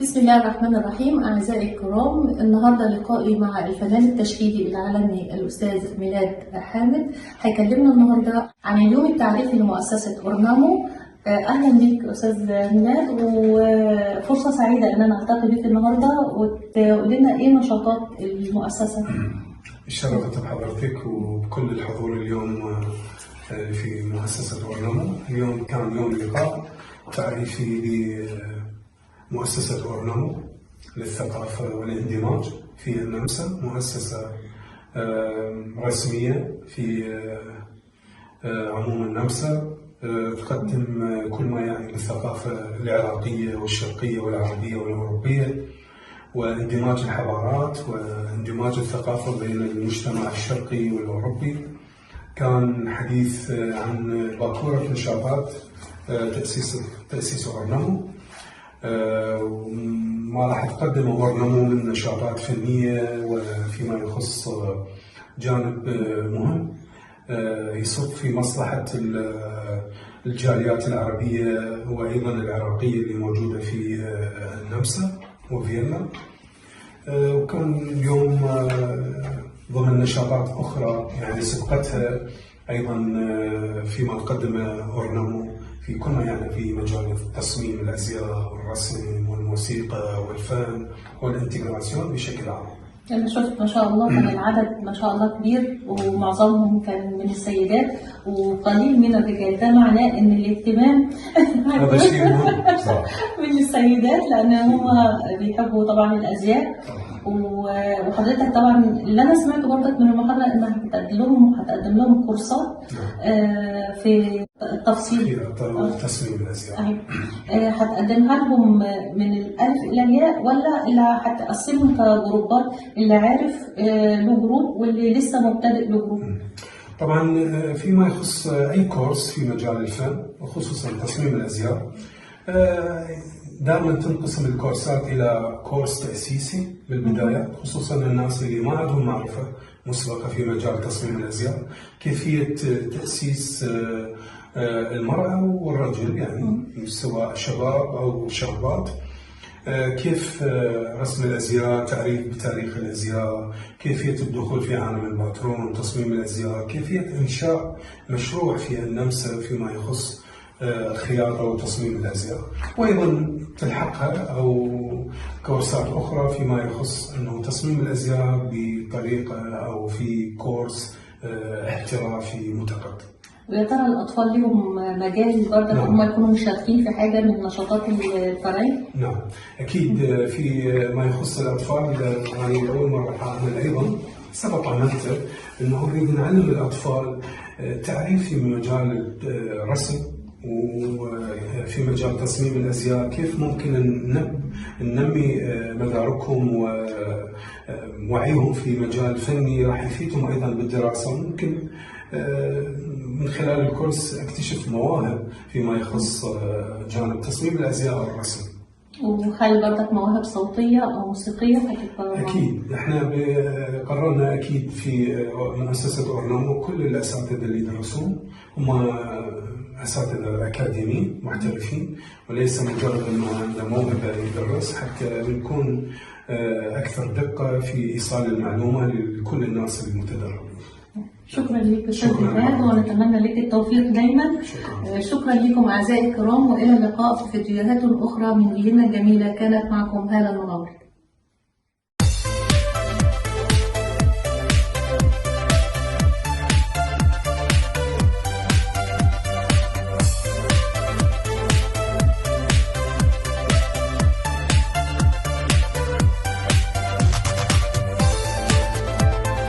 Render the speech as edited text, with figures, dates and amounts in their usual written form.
بسم الله الرحمن الرحيم. أعزائي الكرام، النهاردة لقائي مع الفنان التشكيلي العالمي الأستاذ ميلاد حامد. هيكلمنا النهاردة عن اليوم التعريفي لمؤسسة أورنامو. أهلا بك أستاذ ميلاد، وفرصة سعيدة إن أنا ألتقي بك النهاردة وتقول لنا إيه نشاطات المؤسسة. اتشرفت بحضرتك وبكل الحضور اليوم في مؤسسة أورنامو. اليوم كان يوم لقاء تعريفي لمؤسسة أورنامو للثقافة والاندماج في النمسا، مؤسسة رسمية في عموم النمسا، تقدم كل ما يعني بالثقافة العراقية والشرقية والعربية والأوروبية، واندماج الحضارات واندماج الثقافة بين المجتمع الشرقي والأوروبي. كان حديث عن باكورة نشاطات تأسيس أورنامو، ما راح تقدم أورنامو من نشاطات فنية وفيما يخص جانب مهم يصب في مصلحة الجاليات العربية وأيضا العراقية اللي موجودة في النمسا وفيينا. وكان اليوم ضمن نشاطات أخرى يعني سبقتها أيضا فيما قدمه أورنامو في كل ما يعني في مجال تصميم الأزياء والرسم والموسيقى والفن والانتجراسيون بشكل عام. أنا شفت ما شاء الله كان العدد ما شاء الله كبير، ومعظمهم كان من السيدات وقليل من الرجال. ده معناه إن الاهتمام هذا شيء مهم صح من السيدات، لأن هم بيحبوا طبعا الأزياء. وحضرتك طبعا اللي أنا سمعته برضك من المحاضرة إنها هتقدم لهم كورسات في التفصيل تصميم الأزياء. هتقدمها لهم من الألف إلى الياء، ولا اللي هتقسمهم كجروبات، اللي عارف له جروب واللي لسه مبتدئ له جروب؟ طبعا فيما يخص أي كورس في مجال الفن وخصوصا تصميم الأزياء، دائما تنقسم الكورسات إلى كورس تأسيسي بالبداية، خصوصا الناس اللي ما عندهم معرفة مسبقة في مجال تصميم الأزياء، كيفية تأسيس المرأة والرجل يعني سواء شباب أو شابات، كيف رسم الأزياء، بتاريخ الأزياء، كيفية الدخول في عالم الباترون وتصميم الأزياء، كيفية إنشاء مشروع في النمسا فيما يخص الخياطة وتصميم الأزياء، وأيضا تلحقها أو كورسات أخرى فيما يخص أنه تصميم الأزياء بطريقة أو في كورس احترافي متقدم. ويا ترى الأطفال لهم مجال برضه هم يكونوا مشاركين في حاجة من نشاطات الفرعية؟ نعم أكيد. في ما يخص الأطفال يعني أول مرة أعمل أيضا سبق عملته أنه نريد نعلم الأطفال تعريف في مجال الرسم وفي مجال تصميم الأزياء، كيف ممكن ننمي مداركهم ووعيهم في مجال فني راح يفيدهم أيضا بالدراسة. ممكن من خلال الكورس اكتشف مواهب فيما يخص جانب تصميم الأزياء والرسم. وهل برضك مواهب صوتية أو موسيقية؟ أكيد احنا قررنا أكيد في مؤسسة أورنامو كل الأساتذة اللي درسون هم أساتذة أكاديميين محترفين، وليس مجرد أنه عنده موهبة يدرس، حتى نكون أكثر دقة في إيصال المعلومة لكل الناس المتدربين. شكرا لك أستاذ ميلاد، ونتمنى لك التوفيق دايما. شكرا لكم أعزائي الكرام، وإلى اللقاء في فيديوهات أخرى من فيينا الجميلة. كانت معكم هالة المنور.